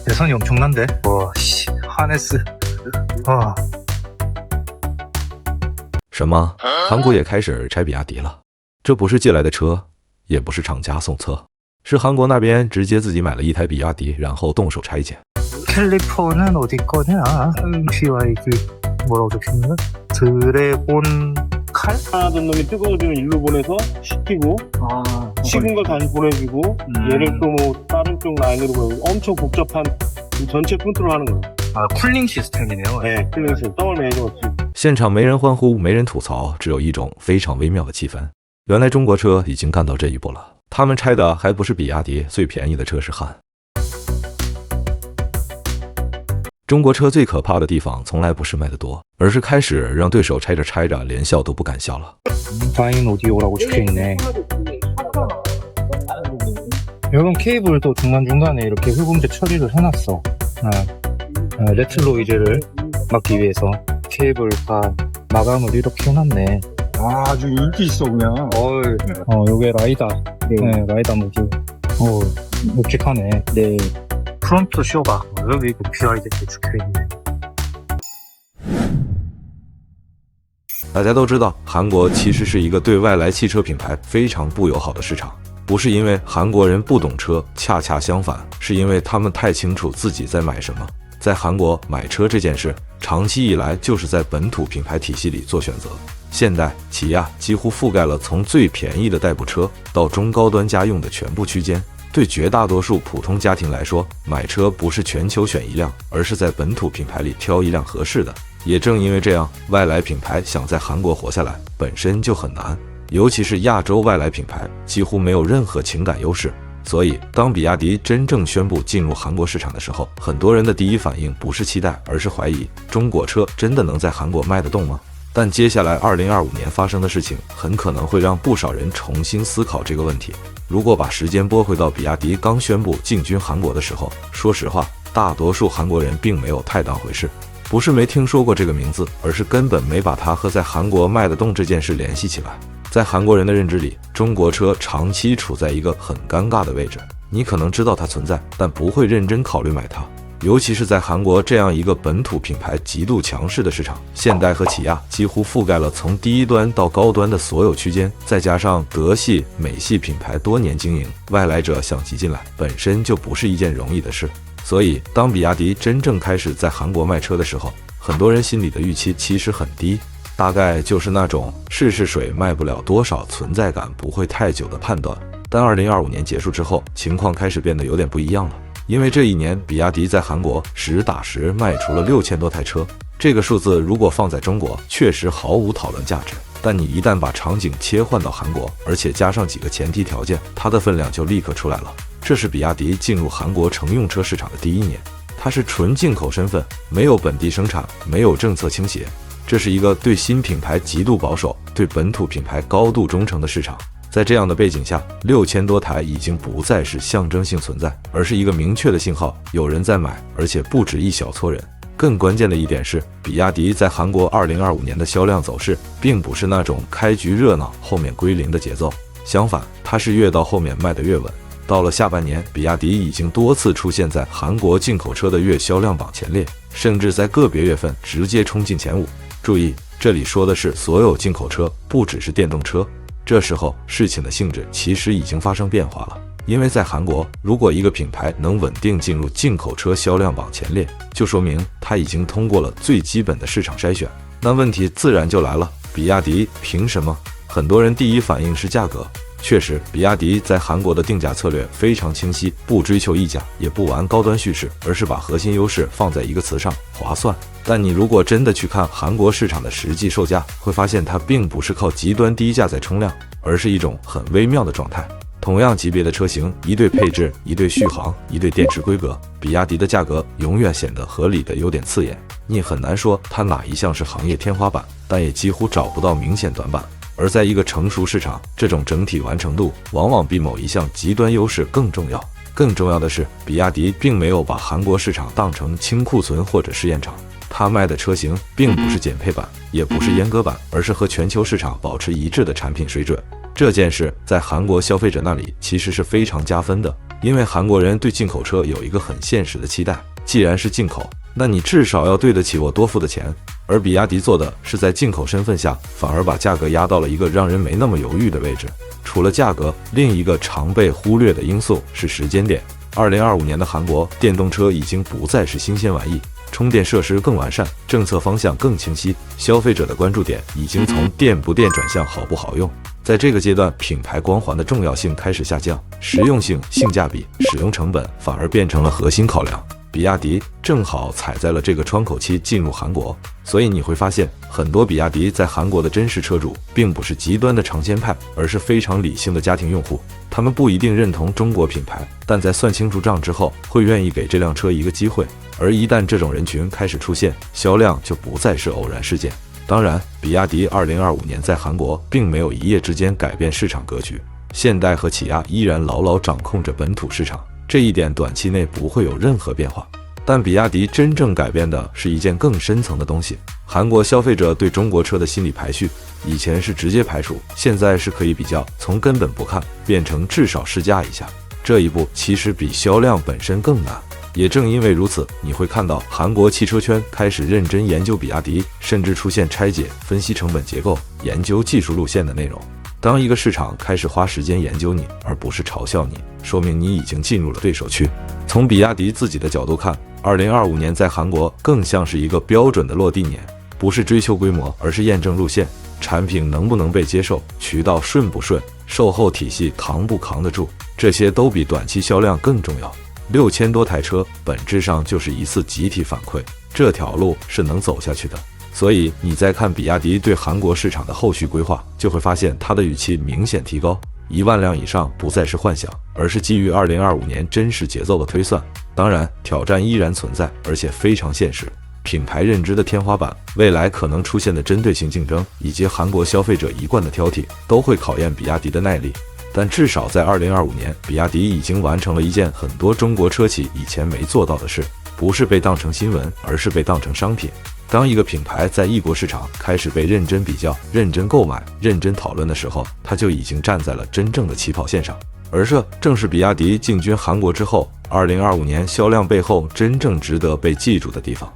예산이 엄청난데? 와, 씨, 하네스. 아. 什么？韩国也开始拆比亚迪了？这不是借来的车，也不是厂家送车，是韩国那边直接自己买了一台比亚迪，然后动手拆解。 캘리퍼는 어디 거냐? BYD 뭐라고 적혀있는 드래곤 칼? 하던 놈이 뜨거워지면 일로 보내서 식히고 식은 걸 다시 보내주고 얘를 또 뭐 다른 쪽 라인으로 보내고 엄청 복잡한 전체 컨트롤하는 거예요. 아, 쿨링 시스템이네요. 네, 클링스 더블 메이저 现场没人欢呼，没人吐槽，只有一种非常微妙的气氛。原来中国车已经干到这一步了，他们拆的还不是比亚迪，最便宜的车是汉。中国车最可怕的地方，从来不是卖得多，而是开始让对手拆着拆着，连笑都不敢笑了。 다인 오디오라고 적혀있네. 이런 케이블도 중간중간에 이렇게 흡음재 처리를 해놨어. 레틀노이즈를 막기 위해서 케이블 다 마감을 이렇게 해놨네. 아, 아주 인기 있어 그냥. 요게 라이다. 네, 라이다 모듈. 묵직하네. 네. 프론트 쇼가 여기 BYD 적혀있네. 大家都知道，韩国其实是一个对外来汽车品牌非常不友好的市场，不是因为韩国人不懂车，恰恰相反，是因为他们太清楚自己在买什么。在韩国买车这件事，长期以来就是在本土品牌体系里做选择。现代起亚几乎覆盖了从最便宜的代步车到中高端家用的全部区间。对绝大多数普通家庭来说，买车不是全球选一辆，而是在本土品牌里挑一辆合适的。也正因为这样，外来品牌想在韩国活下来本身就很难，尤其是亚洲外来品牌几乎没有任何情感优势。所以，当比亚迪真正宣布进入韩国市场的时候，很多人的第一反应不是期待，而是怀疑中国车真的能在韩国卖得动吗？但接下来2025年发生的事情，很可能会让不少人重新思考这个问题。如果把时间拨回到比亚迪刚宣布进军韩国的时候，说实话，大多数韩国人并没有太当回事。不是没听说过这个名字，而是根本没把它和在韩国卖得动这件事联系起来。在韩国人的认知里，中国车长期处在一个很尴尬的位置，你可能知道它存在，但不会认真考虑买它。尤其是在韩国这样一个本土品牌极度强势的市场，现代和起亚几乎覆盖了从低端到高端的所有区间，再加上德系、美系品牌多年经营，外来者想挤进来本身就不是一件容易的事。所以，当比亚迪真正开始在韩国卖车的时候，很多人心里的预期其实很低，大概就是那种试试水卖不了多少，存在感不会太久的判断。但2025年结束之后，情况开始变得有点不一样了。因为这一年，比亚迪在韩国实打实卖出了6000多台车，这个数字如果放在中国，确实毫无讨论价值。但你一旦把场景切换到韩国，而且加上几个前提条件，它的分量就立刻出来了。这是比亚迪进入韩国乘用车市场的第一年，它是纯进口身份，没有本地生产，没有政策倾斜。这是一个对新品牌极度保守，对本土品牌高度忠诚的市场。在这样的背景下，6000多台已经不再是象征性存在，而是一个明确的信号，有人在买，而且不止一小撮人。更关键的一点是，比亚迪在韩国2025年的销量走势，并不是那种开局热闹后面归零的节奏，相反，它是越到后面卖得越稳。到了下半年，比亚迪已经多次出现在韩国进口车的月销量榜前列，甚至在个别月份直接冲进前5。注意，这里说的是所有进口车，不只是电动车。这时候事情的性质其实已经发生变化了，因为在韩国，如果一个品牌能稳定进入进口车销量榜前列，就说明它已经通过了最基本的市场筛选。那问题自然就来了，比亚迪凭什么？很多人第一反应是价格。确实，比亚迪在韩国的定价策略非常清晰，不追求溢价，也不玩高端叙事，而是把核心优势放在一个词上：划算。但你如果真的去看韩国市场的实际售价，会发现它并不是靠极端低价在冲量，而是一种很微妙的状态。同样级别的车型，一对配置，一对续航，一对电池规格，比亚迪的价格永远显得合理的有点刺眼。你很难说它哪一项是行业天花板，但也几乎找不到明显短板。而在一个成熟市场，这种整体完成度往往比某一项极端优势更重要。更重要的是，比亚迪并没有把韩国市场当成清库存或者试验场，它卖的车型并不是减配版，也不是阉割版，而是和全球市场保持一致的产品水准。这件事在韩国消费者那里其实是非常加分的，因为韩国人对进口车有一个很现实的期待，既然是进口，那你至少要对得起我多付的钱。而比亚迪做的是在进口身份下，反而把价格压到了一个让人没那么犹豫的位置。除了价格，另一个常被忽略的因素是时间点。2025年的韩国，电动车已经不再是新鲜玩意，充电设施更完善，政策方向更清晰，消费者的关注点已经从电不电转向好不好用。在这个阶段，品牌光环的重要性开始下降，实用性、性价比、使用成本反而变成了核心考量。比亚迪正好踩在了这个窗口期进入韩国，所以你会发现，很多比亚迪在韩国的真实车主并不是极端的尝鲜派，而是非常理性的家庭用户。他们不一定认同中国品牌，但在算清楚账之后，会愿意给这辆车一个机会。而一旦这种人群开始出现，销量就不再是偶然事件。当然，比亚迪2025年在韩国并没有一夜之间改变市场格局，现代和起亚依然牢牢掌控着本土市场，这一点短期内不会有任何变化。但比亚迪真正改变的是一件更深层的东西，韩国消费者对中国车的心理排序，以前是直接排除，现在是可以比较，从根本不看变成至少试驾一下。这一步其实比销量本身更难。也正因为如此，你会看到韩国汽车圈开始认真研究比亚迪，甚至出现拆解、分析成本结构、研究技术路线的内容。当一个市场开始花时间研究你，而不是嘲笑你，说明你已经进入了对手区。从比亚迪自己的角度看，2025年在韩国更像是一个标准的落地年，不是追求规模，而是验证路线，产品能不能被接受，渠道顺不顺，售后体系扛不扛得住，这些都比短期销量更重要。6000多台车本质上就是一次集体反馈，这条路是能走下去的。所以你再看比亚迪对韩国市场的后续规划，就会发现它的语气明显提高，1万辆以上不再是幻想，而是基于2025年真实节奏的推算。当然，挑战依然存在，而且非常现实。品牌认知的天花板，未来可能出现的针对性竞争，以及韩国消费者一贯的挑剔，都会考验比亚迪的耐力。但至少在2025年，比亚迪已经完成了一件很多中国车企以前没做到的事，不是被当成新闻，而是被当成商品。当一个品牌在异国市场开始被认真比较、认真购买、认真讨论的时候，它就已经站在了真正的起跑线上。而这正是比亚迪进军韩国之后，2025年销量背后真正值得被记住的地方。